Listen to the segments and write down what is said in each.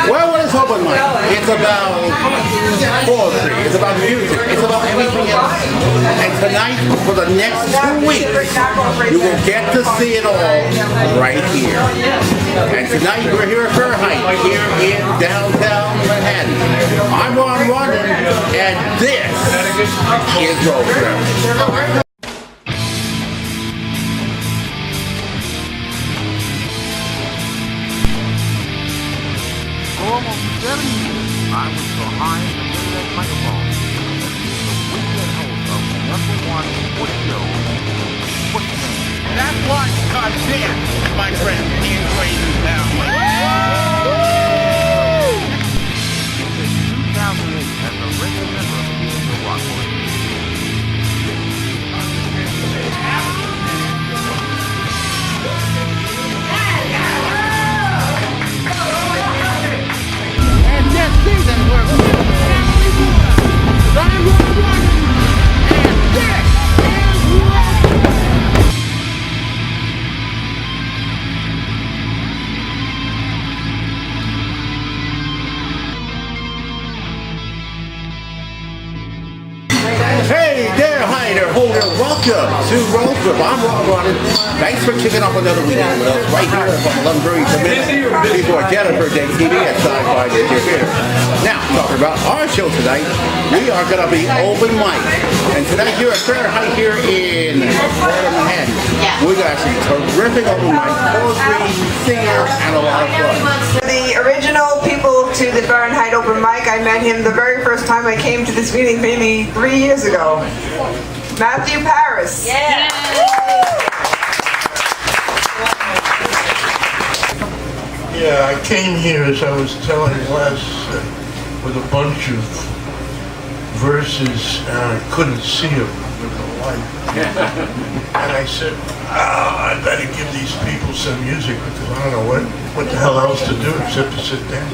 Well, what is open mic? It's about poetry, it's about music, it's about everything else. And tonight, for the next 2 weeks, you will get to see it all right here. And tonight, we're here at Fahrenheit, here in downtown Manhattan. I'm Ron Rondon, and this is Road Trip. For almost 7 years, I was behind the internet microphone. The weekend host of the #1 sports show, Sportsman. That's why it's called Dan, my friend, in Crazy Town. Since 2008, as a regular member of the Rock Boys. And this season, we're family boys. I'm Ron Rondon, and this is Road. Hey there, hi there, ho there, welcome to Road Trip. I'm Ron Rondon. Thanks for kicking off another weekend with us right here from 11:30 to midnight before Jennifer Day TV at Sci-Fi Digital Theater. Now, talking about our show tonight, we are going to be open mic. And tonight here at Fahrenheit here in Manhattan, we got some terrific open mic, poetry, singing, and a lot of fun. The original people to the Fahrenheit open mic, I met him the very first time I came to this meeting maybe 3 years ago. Matthew Paris. Yeah. Yeah, I came here, as I was telling Les, with a bunch of verses, and I couldn't see them with the light. And I said, I better give these people some music, because I don't know what the hell else to do except to sit down.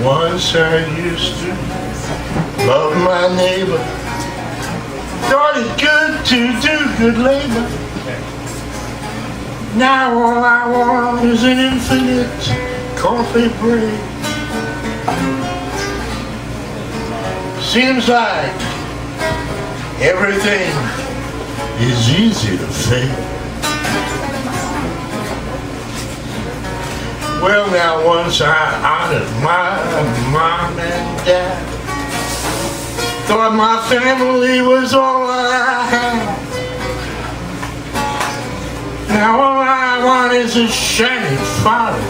Once I used to love my neighbor, thought it good to do good labor. Now all I want is an infinite coffee break. Seems like everything is easy to fake. Well, now once I honored my mom and dad, thought my family was all I had. Now all I want is a shiny foreign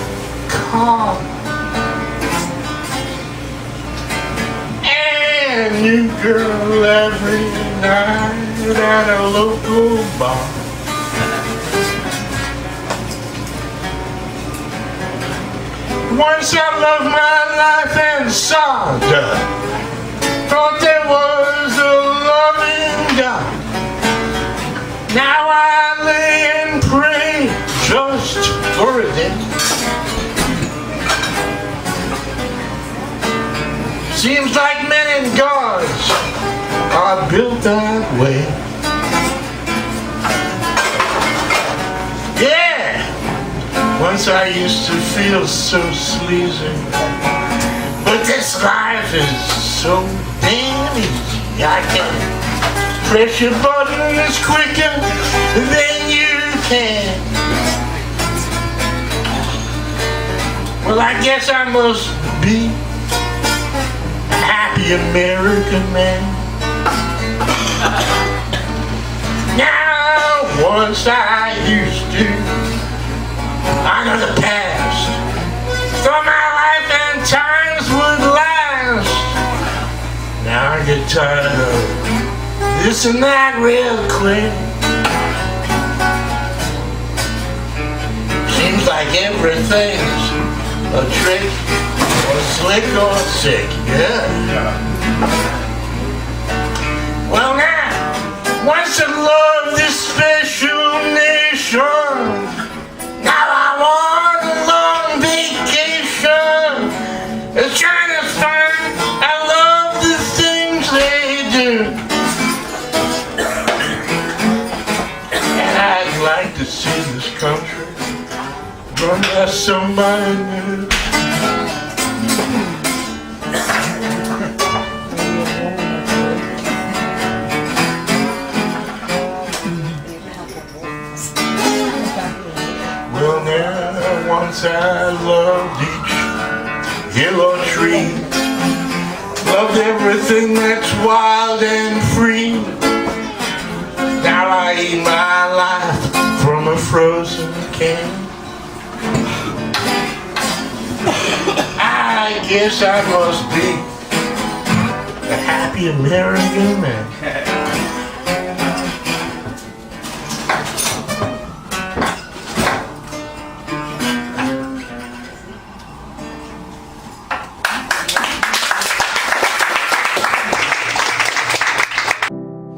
car and a new girl every night at a local bar. Once I loved my life and saw death, thought there was a loving God. Now I lay and pray just for a day. Seems like men and gods are built that way. Yeah! Once I used to feel so sleazy, but this life is so damn easy. I can press your buttons quicker than you can. Well, I guess I must be a happy American man. Now, once I used to honor the past, thought my life and times would last. Now I get tired of this and that real quick. Seems like everything's a trick, or slick or sick, yeah. Well now, once I loved this special nation, like to see this country run by somebody new. Well, now once I loved each hill or tree, loved everything that's wild and free. Now I eat my life from a frozen can. I guess I must be a happy American man.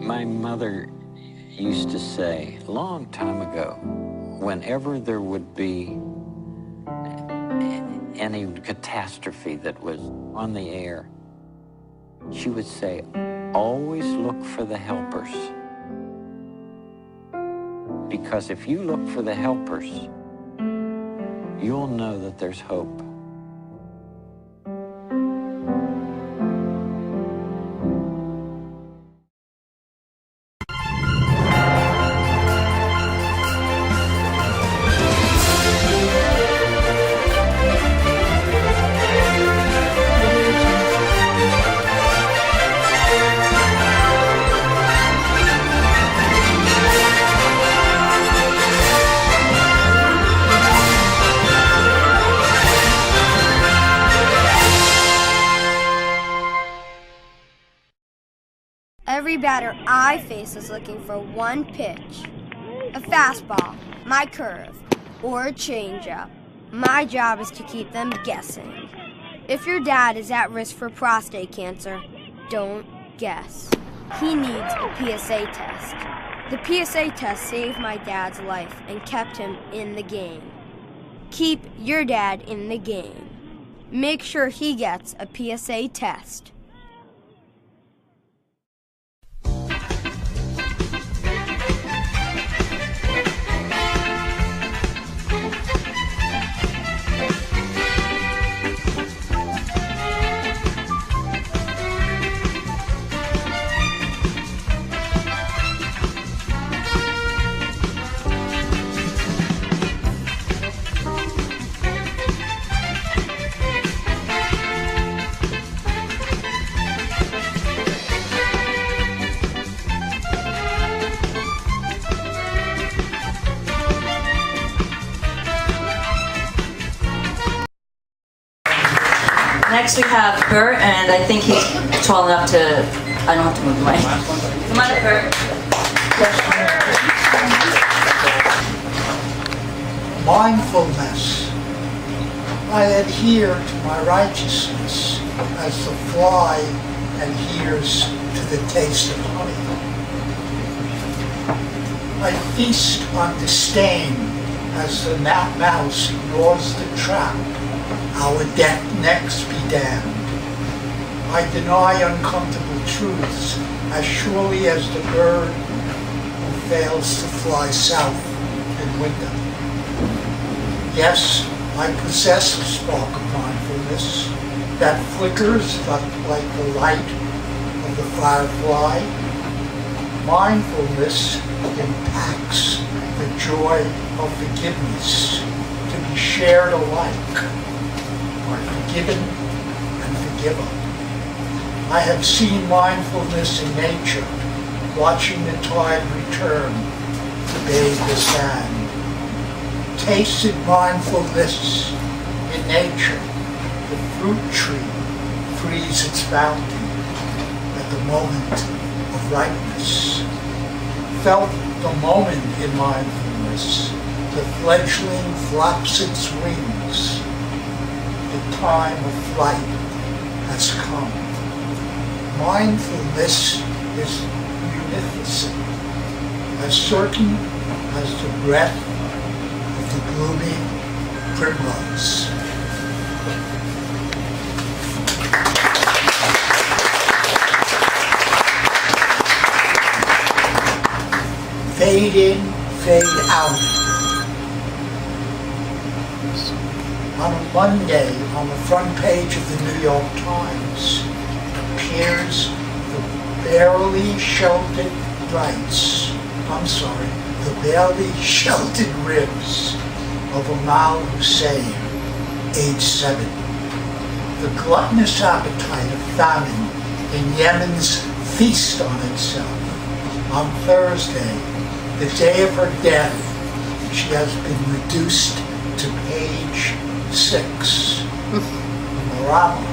My mother used to say, a long time ago, whenever there would be any catastrophe that was on the air, she would say, always look for the helpers. Because if you look for the helpers, you'll know that there's hope. Every batter I face is looking for one pitch. A fastball, my curve, or a changeup. My job is to keep them guessing. If your dad is at risk for prostate cancer, don't guess. He needs a PSA test. The PSA test saved my dad's life and kept him in the game. Keep your dad in the game. Make sure he gets a PSA test. Next we have Bert, and I think he's tall enough to, I don't have to move the mic. Come on up, Bert. Mindfulness. I adhere to my righteousness as the fly adheres to the taste of honey. I feast on disdain as the mouse ignores the trap. Our necks be damned. I deny uncomfortable truths as surely as the bird who fails to fly south in winter. Yes, I possess a spark of mindfulness that flickers like the light of the firefly. Mindfulness impacts the joy of forgiveness to be shared alike. Forgiven and forgiver. I have seen mindfulness in nature, watching the tide return to bathe the sand. Tasted mindfulness in nature. The fruit tree frees its bounty at the moment of ripeness. Felt the moment in mindfulness. The fledgling flaps its wings. The time of flight has come. Mindfulness is munificent, as certain as the breath of the gloomy primrose. Fade in, fade out. On a Monday, on the front page of the New York Times, appears the barely sheltered ribs of Amal Hussein, age 7. The gluttonous appetite of famine in Yemen's feast on itself. On Thursday, the day of her death, she has been reduced to page 6. Marama,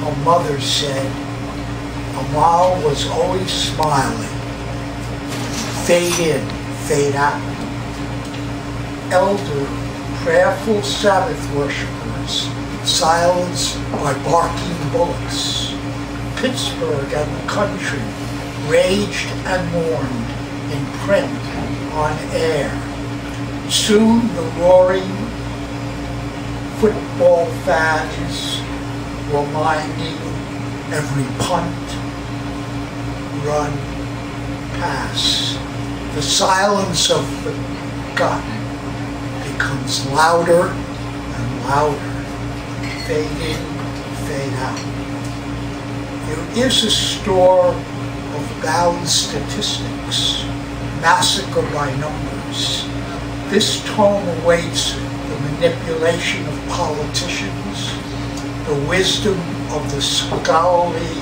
her mother, said, Amal was always smiling. Fade in, fade out. Elder, prayerful Sabbath worshippers silenced by barking bullets. Pittsburgh and the country raged and mourned in print, on air. Soon the roaring football fans were minding every punt, run, pass. The silence of the forgotten becomes louder and louder. Fade in, fade out. There is a store of bound statistics, massacre by numbers. This tome awaits the manipulation of politicians, the wisdom of the scholarly,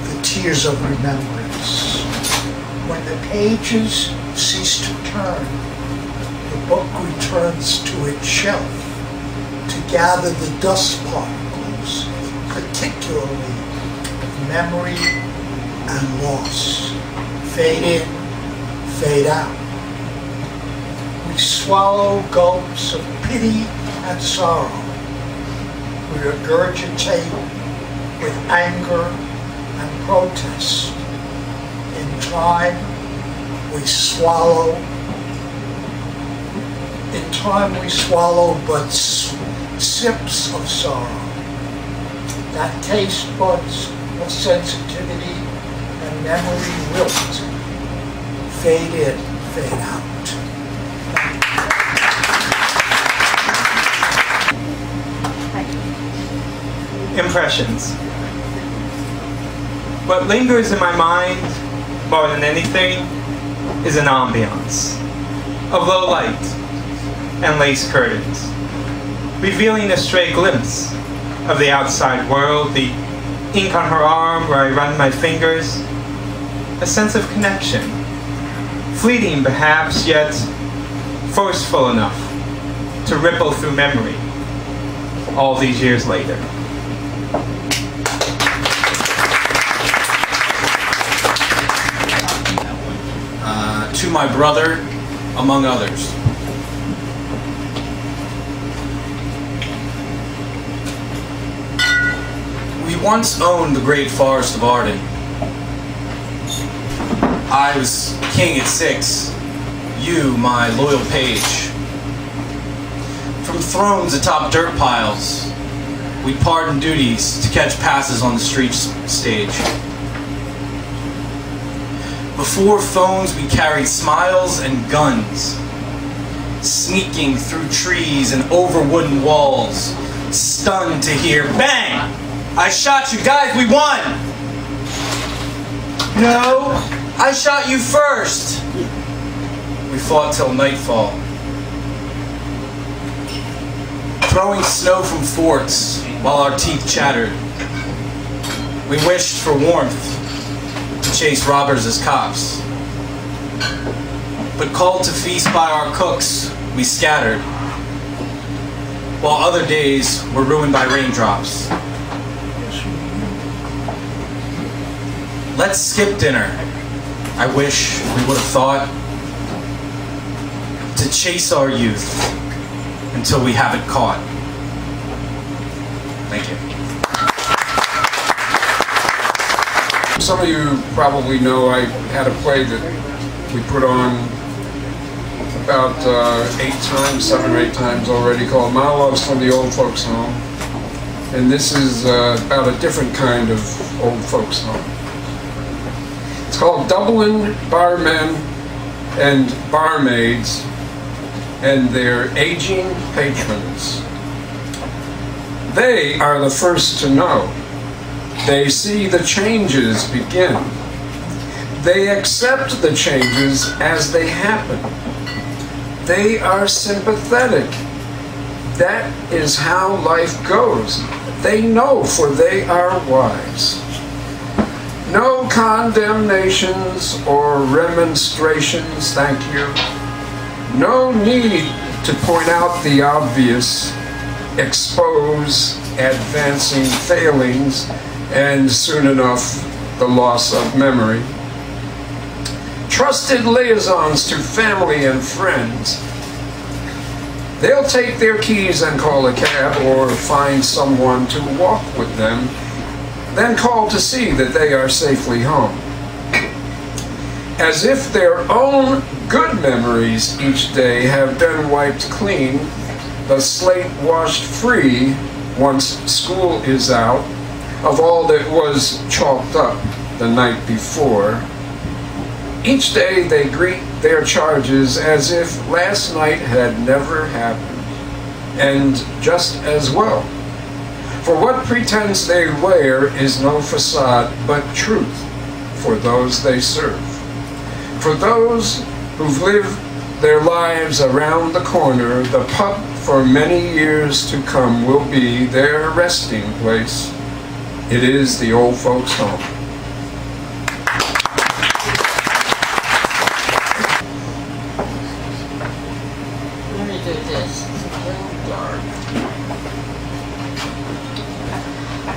the tears of remembrance. When the pages cease to turn, the book returns to its shelf to gather the dust particles, particularly of memory and loss. Fade in, fade out. We swallow gulps of pity and sorrow. We regurgitate with anger and protest. In time, we swallow but sips of sorrow. That taste buds of sensitivity and memory wilt. Fade in, fade out. Impressions. What lingers in my mind more than anything is an ambiance of low light and lace curtains, revealing a stray glimpse of the outside world, the ink on her arm where I run my fingers, a sense of connection, fleeting perhaps, yet forceful enough to ripple through memory all these years later. To my brother, among others. We once owned the great forest of Arden. I was king at 6, you my loyal page. From thrones atop dirt piles, we pardoned duties to catch passes on the street stage. Before phones, we carried smiles and guns, sneaking through trees and over wooden walls, stunned to hear bang! I shot you guys, we won! No, I shot you first! We fought till nightfall, throwing snow from forts while our teeth chattered. We wished for warmth, chase robbers as cops. But called to feast by our cooks, we scattered, while other days were ruined by raindrops. Let's skip dinner, I wish we would have thought, to chase our youth until we have it caught. Thank you. Some of you probably know I had a play that we put on about 7 or 8 times already, called Monologues from the Old Folks Home. And this is about a different kind of old folks home. It's called Dublin Barmen and barmaids and their aging patrons. They are the first to know. They see the changes begin. They accept the changes as they happen. They are sympathetic. That is how life goes. They know, for they are wise. No condemnations or remonstrations, thank you. No need to point out the obvious, expose advancing failings, and soon enough, the loss of memory. Trusted liaisons to family and friends. They'll take their keys and call a cab or find someone to walk with them, then call to see that they are safely home. As if their own good memories each day have been wiped clean, the slate washed free once school is out of all that was chalked up the night before. Each day they greet their charges as if last night had never happened, and just as well. For what pretense they wear is no facade, but truth for those they serve. For those who've lived their lives around the corner, the pub for many years to come will be their resting place. It is the old folks' home. Let me do this. It's a little dark.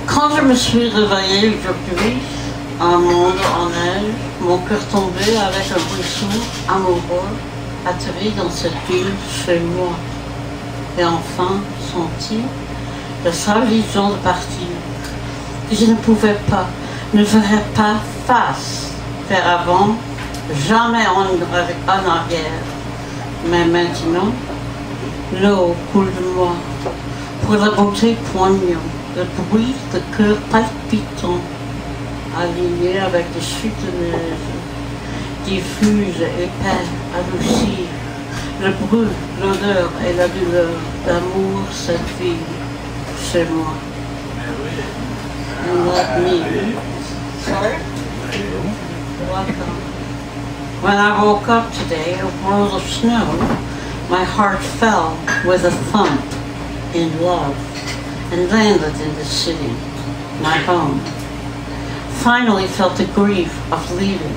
Quand je me suis réveillée aujourd'hui, un monde en neige, mon cœur tombé avec un bruit sourd, amoureux, atterri dans cette ville chez moi. Et enfin senti la seule vision de partir, que je ne pouvais pas, ne ferais pas face, faire avant, jamais en arrière. Mais maintenant, l'eau coule de moi, pour la beauté poignante, le bruit de cœur palpitant, aligné avec des chutes de neige, diffuses, épais, adoucies, le bruit, l'odeur et la douleur d'amour cette vie chez moi. And let me. Sorry? Welcome. When I woke up today, a world of snow, my heart fell with a thump in love and landed in the city, my home. Finally felt the grief of leaving.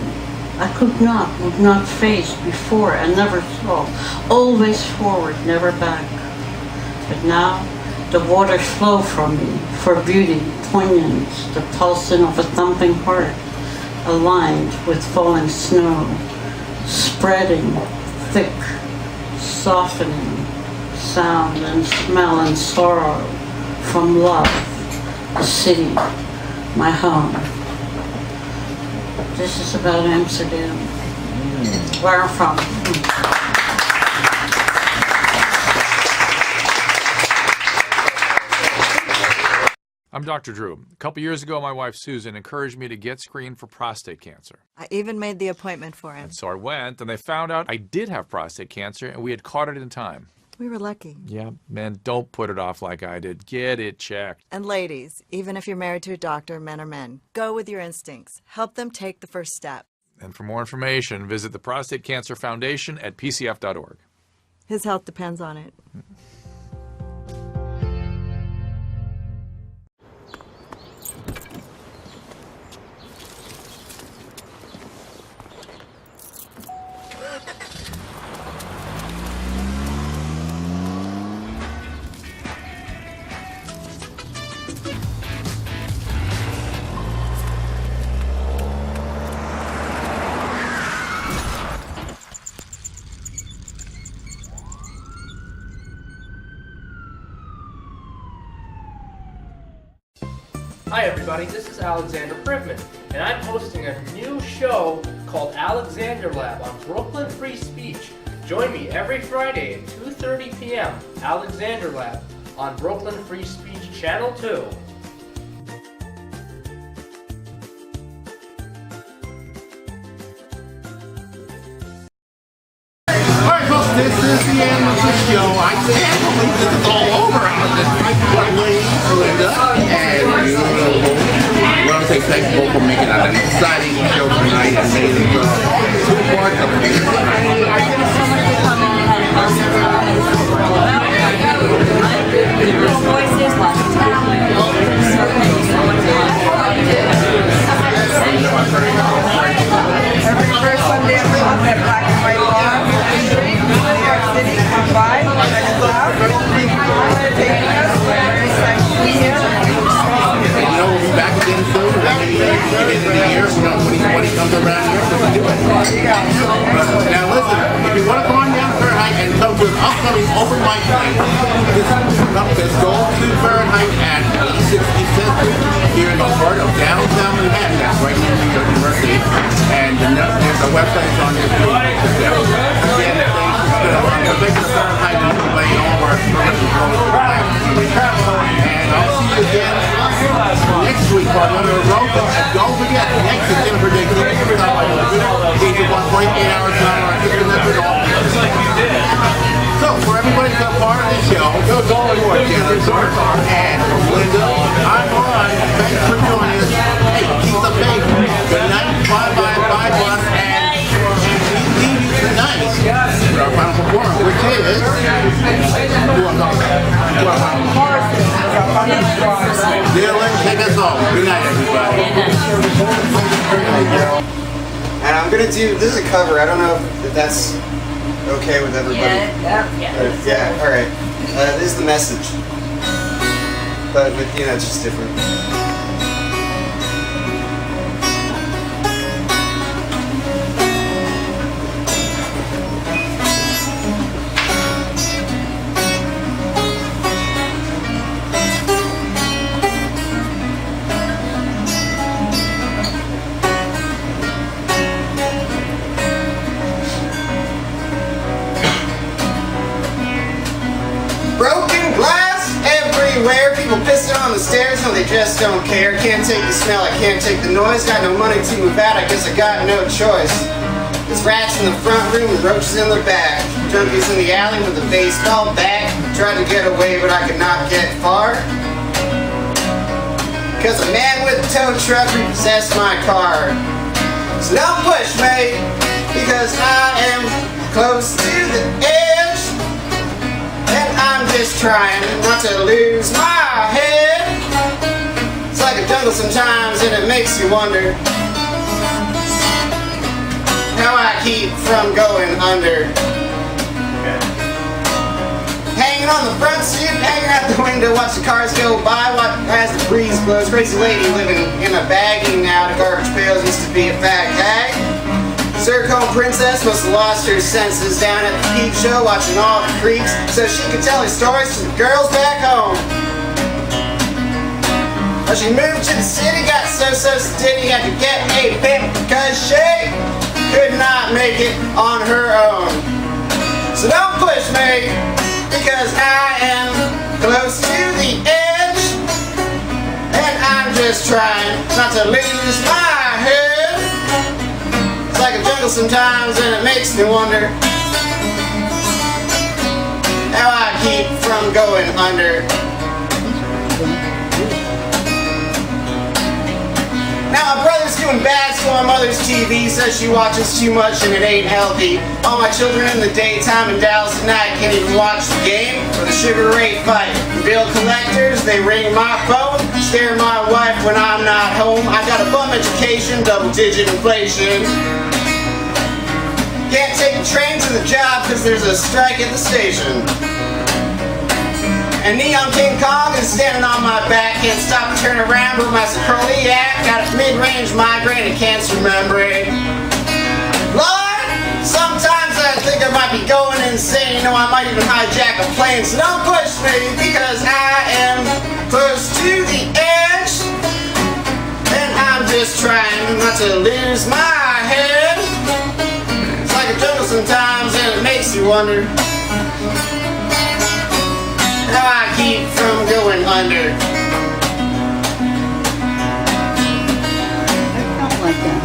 I would not face before and never saw, always forward, never back. But now the waters flow from me for beauty, poignance, the pulsing of a thumping heart, aligned with falling snow, spreading, thick, softening, sound and smell and sorrow from love, the city, my home. This is about Amsterdam, where I'm from. I'm Dr. Drew. A couple years ago, my wife Susan encouraged me to get screened for prostate cancer. I even made the appointment for him. And so I went, and they found out I did have prostate cancer, and we had caught it in time. We were lucky. Yeah, man, don't put it off like I did. Get it checked. And ladies, even if you're married to a doctor, men are men, go with your instincts. Help them take the first step. And for more information, visit the Prostate Cancer Foundation at pcf.org. His health depends on it. Hi everybody, this is Alexander Privman, and I'm hosting a new show called Alexander Lab on Brooklyn Free Speech. Join me every Friday at 2:30 p.m. Alexander Lab on Brooklyn Free Speech Channel 2. this is the end of the show. I can't believe this is all over. Linda, and you I want to say thank you both for making it an exciting show tonight. Amazing. Two parts of it. Voices, lots of talent. Every first Sunday of the month at Black and White Bar, Street, New York City. Come by, check us out. Thank you for taking us. We're very excited to be here. And you know, we'll be back again soon. At the end of the year, when he comes around here, we'll do it. Now listen, if you want to come on down to Fahrenheit and come to an upcoming open mic night, just go to Fahrenheit at 860th Street here in the heart of downtown Manhattan. That's right near New York University. And the website is on this page. Again, thanks to Fahrenheit and playing all of our programs. And I'll see you again next week on another road. And don't forget, next is Jennifer Day. Each of 1.8 hours on our So, for everybody who's a part of this show, for Jennifer and Linda, I'm Ron. Thanks for joining us. Hey, keep the faith. Good night. Bye-bye. Bye-bye. And we leave you tonight with our final performance, which is... Dylan, take us home. Good night, everybody. And I'm gonna do, this is a cover, I don't know if that's okay with everybody. Yeah, alright. This is The Message. But with, you know, it's just different. Pissing on the stairs, no they just don't care. Can't take the smell, I can't take the noise. Got no money to move out, I guess I got no choice. There's rats in the front room and roaches in the back. Junkies in the alley with a baseball bat. Tried to get away but I could not get far. Cause a man with a tow truck repossessed my car. So don't push me, because I am close to the edge. And I'm just trying not to lose my head. It's like a jungle sometimes and it makes you wonder how I keep from going under. Hanging on the front seat, hanging out the window, watch the cars go by as the breeze blows. Crazy lady living in a baggie now. The garbage pails used to be a fat gag. Zircon princess must have lost her senses down at the peep show, watching all the creeps, so she could tell her stories to the girls back home. But she moved to the city, got so steady, had to get a pimp because she could not make it on her own. So don't push me, because I am close to the edge, and I'm just trying not to lose my head. It's like a jungle sometimes and it makes me wonder how I keep from going under. Now my brother's doing bad, so my mother's TV says she watches too much and it ain't healthy. All my children in the daytime and Dallas at night can't even watch the game or the Sugar Ray fight. The bill collectors, they ring my phone, scare my wife when I'm not home. I got a bum education, double-digit inflation. Can't take the train to the job because there's a strike at the station. And Neon King Kong is standing on my back. Can't stop and turn around with my Soproliac. Got a mid-range migraine and cancer membrane. Lord, sometimes I think I might be going insane. You know, I might even hijack a plane. So don't push me, because I am close to the edge. And I'm just trying not to lose my head. It's like a jungle sometimes and it makes you wonder how I keep from going under.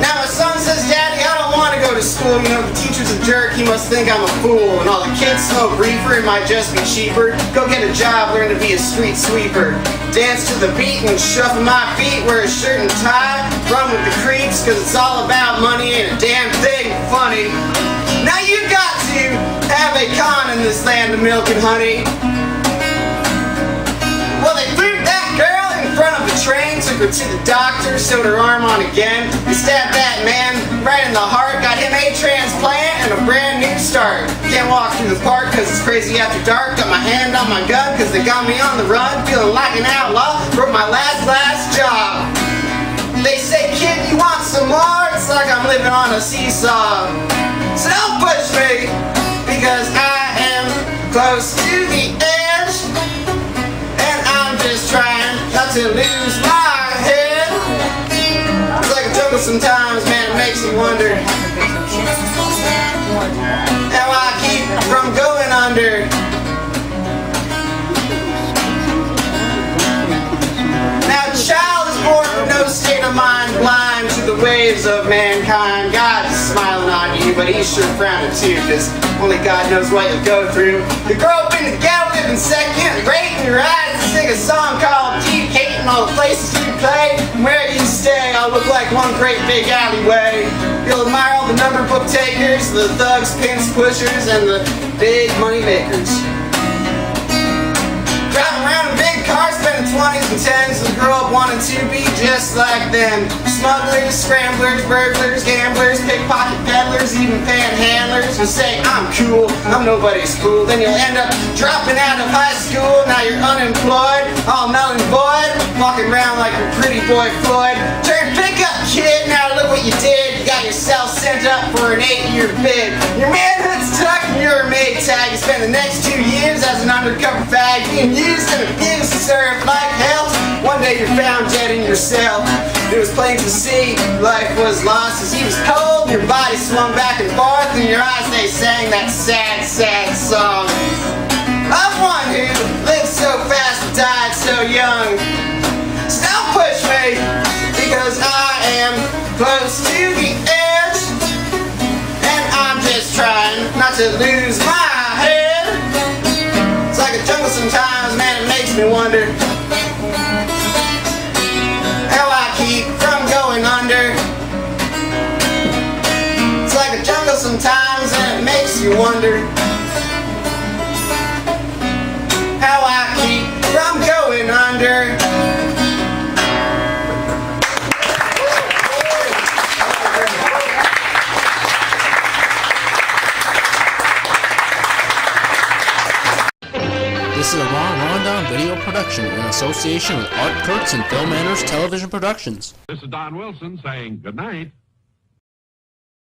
Now my son says, Daddy, I don't want to go go to school, you know the teacher's a jerk, he must think I'm a fool. And all the kids smoke reefer, it might just be cheaper. Go get a job, learn to be a street sweeper. Dance to the beat and shuffle my feet, wear a shirt and tie. Run with the creeps, cause it's all about money, ain't a damn thing funny. Now you got to have a con in this land of milk and honey. Well, they threw that girl in front of the train, took her to the doctor, sewed her arm on again. They stabbed that man right in the heart, got him a transplant and a brand new start. Can't walk through the park cause it's crazy after dark. Got my hand on my gun cause they got me on the run. Feeling like an outlaw, broke my last job. They say, kid, you want some more? It's like I'm living on a seesaw. So don't push me, because I am close to the edge, and I'm just trying not to lose my head. It's like a jungle sometimes, man, it makes me wonder how I keep from going under. Now the child is born with no state of mind, blind to the waves of mankind. God's smiling on you, but he's sure frowning too, cause only God knows what you'll go through. You grow up in the ghetto, living second rate in your eyes, and sing a song called Deep Hating all the places you play. And where you stay, I'll look like one great big alleyway. You'll admire all the number book takers, the thugs, pimps, pushers, and the big money makers. Driving around in big cars, spending 20s and 10s, and grow up wanting to be just like them. Smugglers, scramblers, burglars, gamblers, pickpocket peddlers, even panhandlers who say, I'm cool, I'm nobody's fool. Then you'll end up dropping out of high school, now you're unemployed, all null and void, walking around like your pretty boy Floyd. Turn pickup kid, now look what you did. You got yourself sent up for an 8-year bid. Your manhood's tucked in your Maytag. You spend the next 2 years as an undercover fag, being used and abused to serve like hell. One day you're found dead in your cell. It was plain to see life was lost as he was cold. Your body swung back and forth, and your eyes they sang that sad, sad song of one who lived so fast and died so young. So don't push me, because I am close to the edge, and I'm just trying not to lose my head. It's like a jungle sometimes, man, it makes me wonder how I keep from going under. It's like a jungle sometimes, and it makes you wonder how I keep from going under. This is a Ron Rondown video production in association with Art Kurtz and Phil Manners Television Productions. This is Don Wilson saying good night.